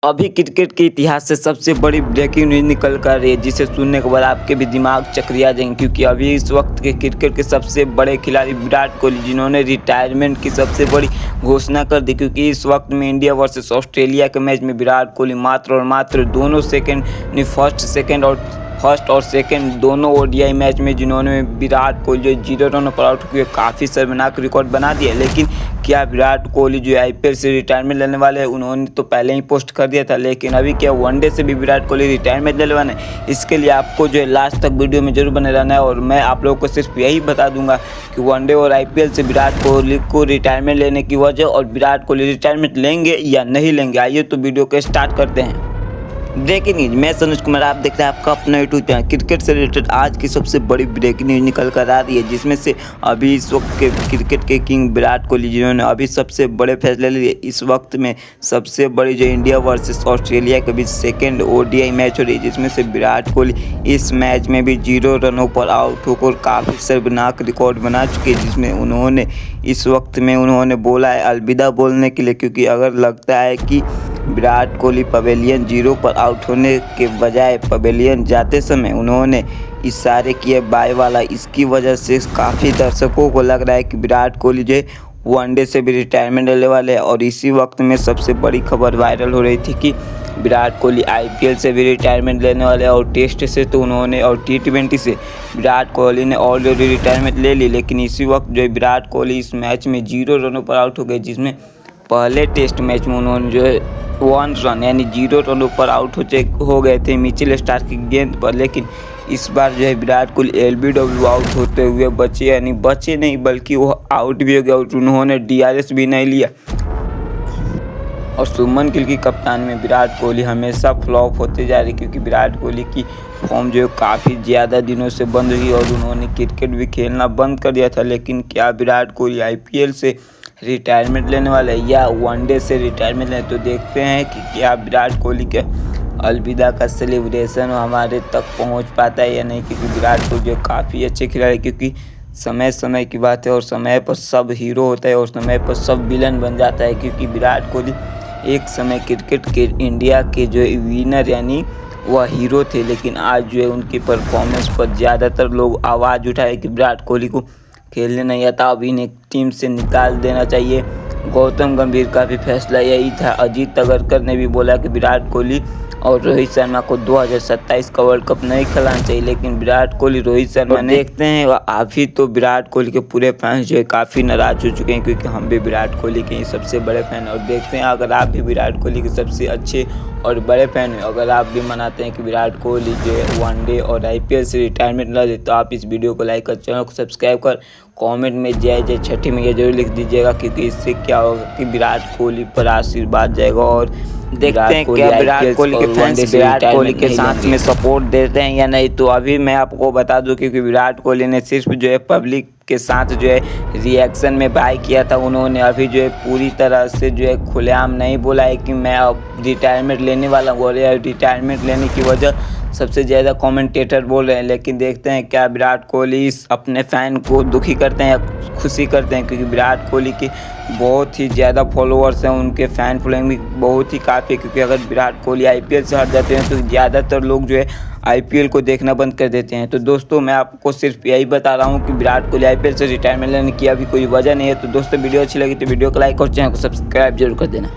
अभी क्रिकेट के इतिहास से सबसे बड़ी ब्रेकिंग न्यूज़ निकल कर रही है, जिसे सुनने के बाद आपके भी दिमाग चकरिया जाएंगे। क्योंकि अभी इस वक्त के क्रिकेट के सबसे बड़े खिलाड़ी विराट कोहली, जिन्होंने रिटायरमेंट की सबसे बड़ी घोषणा कर दी। क्योंकि इस वक्त में इंडिया वर्सेस ऑस्ट्रेलिया के मैच में विराट कोहली मात्र और मात्र दोनों फर्स्ट और सेकंड दोनों ओडीआई मैच में जिन्होंने विराट कोहली जो 0 रनों पर आउट हुए काफ़ी शर्मनाक रिकॉर्ड बना दिया। लेकिन क्या विराट कोहली जो आईपीएल से रिटायरमेंट लेने वाले हैं, उन्होंने तो पहले ही पोस्ट कर दिया था। लेकिन अभी क्या वनडे से भी विराट कोहली रिटायरमेंट लेने वाले हैं? इसके लिए आपको जो है लास्ट तक वीडियो में जरूर बने रहना है। और मैं आप लोगों को सिर्फ यही बता दूंगा कि वनडे और आईपीएल से विराट कोहली को रिटायरमेंट लेने की वजह और विराट कोहली रिटायरमेंट लेंगे या नहीं लेंगे। आइए तो वीडियो को स्टार्ट करते हैं। ब्रेकिंग न्यूज, मैं सनोज कुमार, आप देख रहे हैं आपका अपना यूट्यूब चैनल। क्रिकेट से रिलेटेड आज की सबसे बड़ी ब्रेकिंग न्यूज निकल कर आ रही है, जिसमें से अभी इस वक्त के क्रिकेट के किंग विराट कोहली, जिन्होंने अभी सबसे बड़े फैसले लिए। इस वक्त में सबसे बड़ी जो इंडिया वर्सेस ऑस्ट्रेलिया के बीच सेकेंड ओडीआई मैच हो रही है, जिसमें से विराट कोहली इस मैच में भी 0 रनों पर आउट होकर काफ़ी शर्मनाक रिकॉर्ड बना चुके हैं। जिसमें उन्होंने इस वक्त में उन्होंने बोला है अलविदा बोलने के लिए। क्योंकि अगर लगता है कि विराट कोहली पवेलियन 0 पर आउट होने के बजाय पवेलियन जाते समय उन्होंने इशारे किए बाय वाला, इसकी वजह से काफ़ी दर्शकों को लग रहा है कि विराट कोहली जो वनडे से भी रिटायरमेंट लेने वाले हैं। और इसी वक्त में सबसे बड़ी खबर वायरल हो रही थी कि विराट कोहली आईपीएल से भी रिटायरमेंट लेने वाले हैं। और टेस्ट से तो उन्होंने और टी20 से विराट कोहली ने ऑलरेडी रिटायरमेंट ले ली। लेकिन इसी वक्त जो विराट कोहली इस मैच में 0 रनों पर आउट हो गए, जिसमें पहले टेस्ट मैच में उन्होंने जो है 1 रन यानी 0 रनों पर आउट हो गए थे मिचेल स्टार्क की गेंद पर। लेकिन इस बार जो है विराट कोहली एलबीडब्ल्यू आउट होते हुए बचे, यानी बचे नहीं बल्कि वो आउट भी हो गया और उन्होंने डीआरएस भी नहीं लिया। और शुभमन गिल की कप्तान में विराट कोहली हमेशा फ्लॉप होते जा रहे, क्योंकि विराट कोहली की फॉर्म जो है काफ़ी ज़्यादा दिनों से बंद हुई और उन्होंने क्रिकेट भी खेलना बंद कर दिया था। लेकिन क्या विराट कोहली आईपीएल से रिटायरमेंट लेने वाले हैं या वनडे से रिटायरमेंट लें? तो देखते हैं कि क्या विराट कोहली के अलविदा का सेलिब्रेशन हमारे तक पहुंच पाता है या नहीं। क्योंकि विराट कोहली जो काफ़ी अच्छे खिलाड़ी, क्योंकि समय समय की बात है और समय पर सब हीरो होता है और समय पर सब विलन बन जाता है। क्योंकि विराट कोहली एक समय क्रिकेट के इंडिया के जो विनर यानी वह हीरो थे। लेकिन आज जो है उनकी परफॉर्मेंस पर ज़्यादातर लोग आवाज़ उठाए कि विराट कोहली को खेलने नहीं आता, अब इन्हें टीम से निकाल देना चाहिए। गौतम गंभीर का भी फैसला यही था। अजीत अगरकर ने भी बोला कि विराट कोहली और रोहित शर्मा को 2027 का वर्ल्ड कप नहीं खिलाना चाहिए। लेकिन विराट कोहली रोहित शर्मा ने देखते हैं अभी तो विराट कोहली के पूरे फैंस जो है काफ़ी नाराज़ हो चुके हैं, क्योंकि हम भी विराट कोहली के सबसे बड़े फ़ैन। और देखते हैं अगर आप भी विराट कोहली के सबसे अच्छे और बड़े फ़ैन हैं, अगर आप भी मनाते हैं कि विराट कोहली जो है वनडे और आईपीएल से रिटायरमेंट ना दे, तो आप इस वीडियो को लाइक कर, चैनल को सब्सक्राइब कर, कमेंट में जय जय छठी मैया जरूर लिख दीजिएगा। क्योंकि इससे क्या होगा कि विराट कोहली पर आशीर्वाद जाएगा। और देखते हैं क्या विराट कोहली के फैंस विराट कोहली के साथ में सपोर्ट देते हैं या नहीं। तो अभी मैं आपको बता दूं, क्योंकि विराट कोहली ने सिर्फ जो है पब्लिक के साथ जो है रिएक्शन में बाय किया था। उन्होंने अभी जो है पूरी तरह से जो है खुलेआम नहीं बोला है कि मैं अब रिटायरमेंट लेने वाला हूँ। और रिटायरमेंट लेने की वजह सबसे ज़्यादा कमेंटेटर बोल रहे हैं। लेकिन देखते हैं क्या विराट कोहली इस अपने फ़ैन को दुखी करते हैं या खुशी करते हैं। क्योंकि विराट कोहली के बहुत ही ज़्यादा फॉलोअर्स हैं, उनके फ़ैन फॉलोइंग भी बहुत ही काफ़ी है। क्योंकि अगर विराट कोहली आईपीएल से हट जाते हैं तो ज़्यादातर लोग जो है आईपीएल को देखना बंद कर देते हैं। तो दोस्तों मैं आपको सिर्फ यही बता रहा हूँ कि विराट कोहली आईपीएल से रिटायरमेंट लेने की अभी कोई वजह नहीं है। तो दोस्तों वीडियो अच्छी लगी तो वीडियो को लाइक और चैनल को सब्सक्राइब जरूर कर देना।